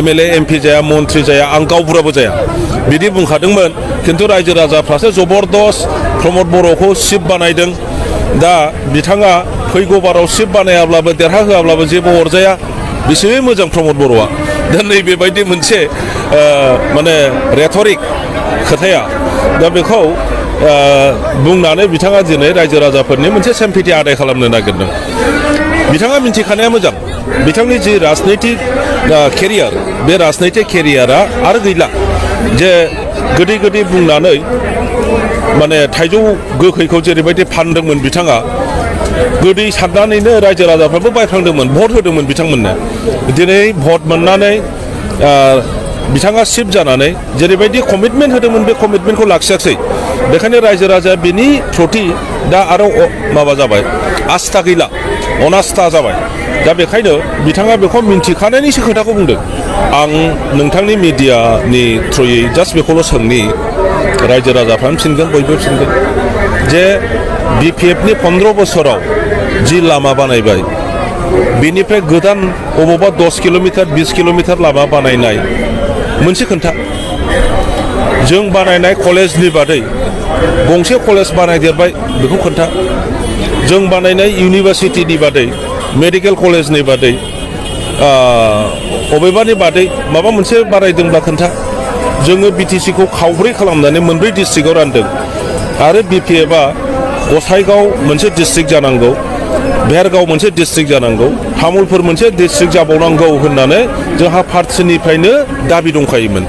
MLA MP जाया मन्थ्रि जाया आं गावबुराबो जाया बिदि बुंखादोंमोन खिन्थु रायजो राजाफ्रासो जबरदस्त प्रमद बर'खौ चिफ बानायदों दा बिथाङा फैगौ बाराव चिफ बानायाब्लाबो देरहा होआब्लाबो जेबो अरजाया बेसेबा मोजां प्रमद बर'आ दा नैबेबायदि मोनसे माने रेटरिक खोथाया दा बेखौ बुंनानै बिथाङा दिनै रायजो राजाफोरनि मोनसे सिम्पेथि आदाय खालामनो नागिरदों बिथाङा मिन्थिखानाया मोजां बिथांनि जि राजनैतिक केरियार बे राजनैतिक केरियारा आरो गैला जे गोदै गोदै बुंनानै माने थाइजौ गोखैखौ जेरैबायदि फानदोंमोन बिथाङा गोदै साननानैनो रायजो राजाफ्राबो बायफ्लांदोंमोन भट होदोंमोन बिथांमोननो दिनै भट मोननानै बिथाङा चिफ जानानै जेरैबायदि कमिटमेन्ट होदोंमोन बे कमिटमेन्टखौ लाखियाखै बेखायनो रायजो राजाया बिनि प्रति दा आरो माबा जाबाय आस्था गैला अनास्था जाबाय दा बेखायनो बिथाङा बेखौ मिन्थिखानायनिसो खोथाखौ बुंदों आं नोंथांनि मिडियानि थ्रुयै जास्ट बेखौल' सोंनि रायजो राजाफ्रानो फिनगोन बयबो फिनगोन जे BPFनि 15 बोसोराव जि लामा बानायबाय बेनिफ्राय गोदान अबावबा 10 किल'मिटार 20 किल'मिटार लामा बानायनाय मोनसे खोन्था जों बानायनाय कलेजनि बादै गंसे कलेज बानायदेरबाय बेखौ खोन्था जों बानायनाय इउनिभार्सिटिनि बादै मेडिकेल कलेजनि बादै अबेबानि बादै माबा मोनसे बानायदोंब्ला खोन्था जोङो BTCखौ खावब्रै खालामनानै मोनब्रै डिस्ट्रिक्टआव रानदों आरो BPFआ गसाइगाव मोनसे डिस्ट्रिक्ट जानांगौ भेरगाव मोनसे डिस्ट्रिक्ट जानांगौ तामुलपुर मोनसे डिस्ट्रिक्ट जाबावनांगौ होननानै जोंहा पार्टिनिफ्रायनो दाबि दंखायोमोन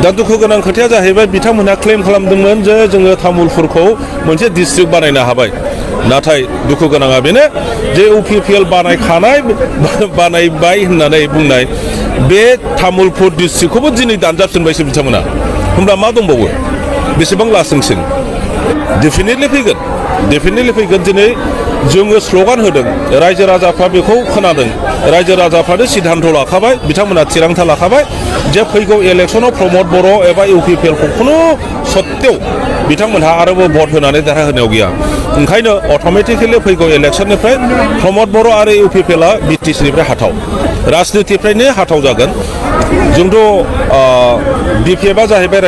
दा दुखु गोनां खोथाया जाहैबाय बिथांमोनहा क्लेम खालामदोंमोन जे जोङो तामुलपुरखौ मोनसे डिस्ट्रिक्ट बानायनो हाबाय नाथाय दुखु गोनाङा बेनो जे UPPL बानायबाय होननानै बुंनाय बे तामुलपुर डिस्ट्रिक्टखौबो दिनै दानजाबफिनबायसो बिथांमोना होमब्ला मा दंबावो बेसेबां लासिंसिं डेफिनेटलि फैगोन दिनै जोङो स्ल'गान होदों रायजो राजाफ्रा बेखौ खोनादों रायजो राजाफ्रानो सिद्धान्त लाखाबाय बिथांमोना थिरांथा लाखाबाय जे फैगौ इलेक्सनाव प्रमद बर' एबा UPPLखौ खुनु सत्तेव बिथांमोनहा आरोबाव भट होनानै देरहाहोनायाव गैया ओंखायनो अट'मेटिकेलि फैगौ इलेक्सननिफ्राय प्रमद बर' आरो UPPLआ BTCनिफ्राय हाथाव राजनितिनिफ्रायनो हाथाव जागोन जोंथ' BPFआ जाहैबाय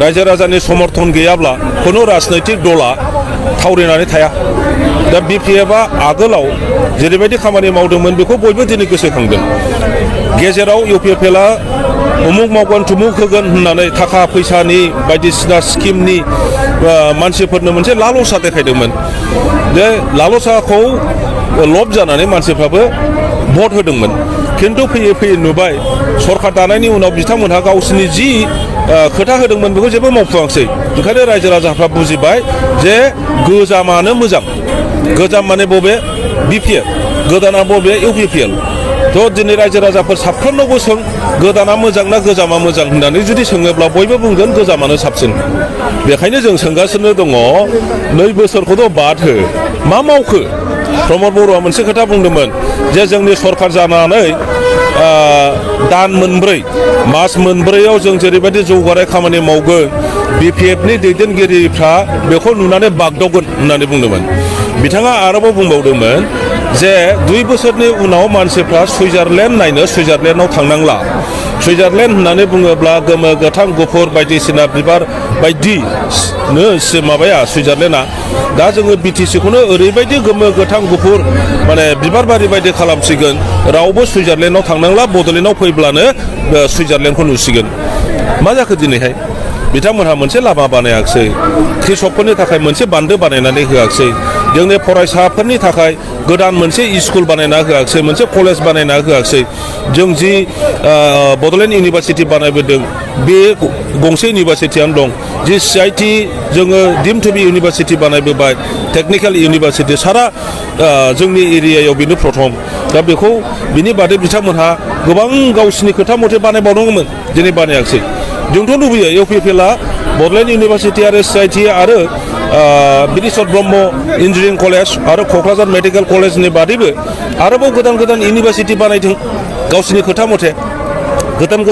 रायजो राजानि समर्थन गैयाब्ला खुनु राजनैतिक दला थावरिनानै थाया दा BPFआ आगोलाव जेरैबायदि खामानि मावदोंमोन बेखौ बयबो दिनै गोसोखांदों गेजेराव UPPLआ उमुक मावगोन थुमुक होगोन होननानै थाखा फैसानि बायदिसिना स्किमनि मानसिफोरनो मोनसे लालसा देखायदोंमोन बे लालसाखौ लब जानानै मानसिफ्राबो भट होदोंमोन खिन्थु फैयै फैयै नुबाय सरकार दानायनि उनाव बिथांमोनहा गावसोरनि जि खोथा होदोंमोन बेखौ जेबो मावफुङाखिसै ओंखायनो रायजो राजाफ्रा बुजिबाय जे गोजामानो मोजां गोजाम माने बबे BPF गोदाना बबे UPPL थ' दिनै रायजो राजाफोर साफ्रोमनावबो सों गोदाना मोजां ना गोजामा मोजां होननानै जुदि सोङोब्ला बयबो बुंगोन गोजामानो साबसिन बेखायनो जों सोंगासिनो दङ 2 बोसोरखौथ' बाद हो मा मावखो प्रमद बर'आ मोनसे खोथा बुंदोंमोन जे जोंनि सरकार जानानै दान मोनब्रै मास मोनब्रैयाव जों जेरैबायदि जौगानाय खामानि मावगोन BPFनि दैदेनगिरिफ्रा बेखौ नुनानै बागदावगोन होननानै बुंदोंमोन बिथाङा आरोबाव बुंबावदोंमोन जे 2 बोसोरनि उनाव मानसिफ्रा सुइजारलेण्ड नायनो सुइजारलेण्डआव थांनांला सुइजारलेण्ड होननानै बुङोब्ला गोमो गोथां गुफुर बायदिसिना बिबार बायदिनो माबाया सुइजारलेण्डआ दा जोङो BTCखौनो ओरैबायदि गोमो गोथां गुफुर माने बिबार बारि बायदि खालामसिगोन रावबो सुइजारलेण्डआव थांनांला बड'लेण्डआव फैब्लानो सुइजारलेण्डखौ नुसिगोन मा जाखो दिनैहाय बिथांमोनहा मोनसे लामा बानायाखिसै कृषकफोरनि थाखाय मोनसे बान्दो बानायनानै होआखिसै जोंनि फरायसाफोरनि थाखाय गोदान मोनसे स्कुल बानायना होआखिसै मोनसे कलेज बानायना होआखिसै जों जि बड'लेण्ड इउनिभार्सिटि बानायबोदों बे गंसे इउनिभार्सिटियानो दं जि CIT जोङो डिम टु बि इउनिभार्सिटि बानायबोबाय टेक्निकेल इउनिभार्सिटि सारा जोंनि एरियायाव बेनो प्रथम दा बेखौ बिनि बादै बिथांमोनहा गोबां गावसिनि खोथा मथे बानायबावनांगौमोन दिनै बानायाखिसै जोंथ' लुबैयो UPPLआ बड'लेण्ड इउनिभार्सिटि आरो CIT आरो बिनेश्वर ब्रह्म इन्जिनियारिं कलेज आरो क'क्राझार मेडिकेल कलेजनि बादैबो आरोबाव गोदान इउनिभार्सिटि बानायथों गावसिनि खोथा मथे गोदान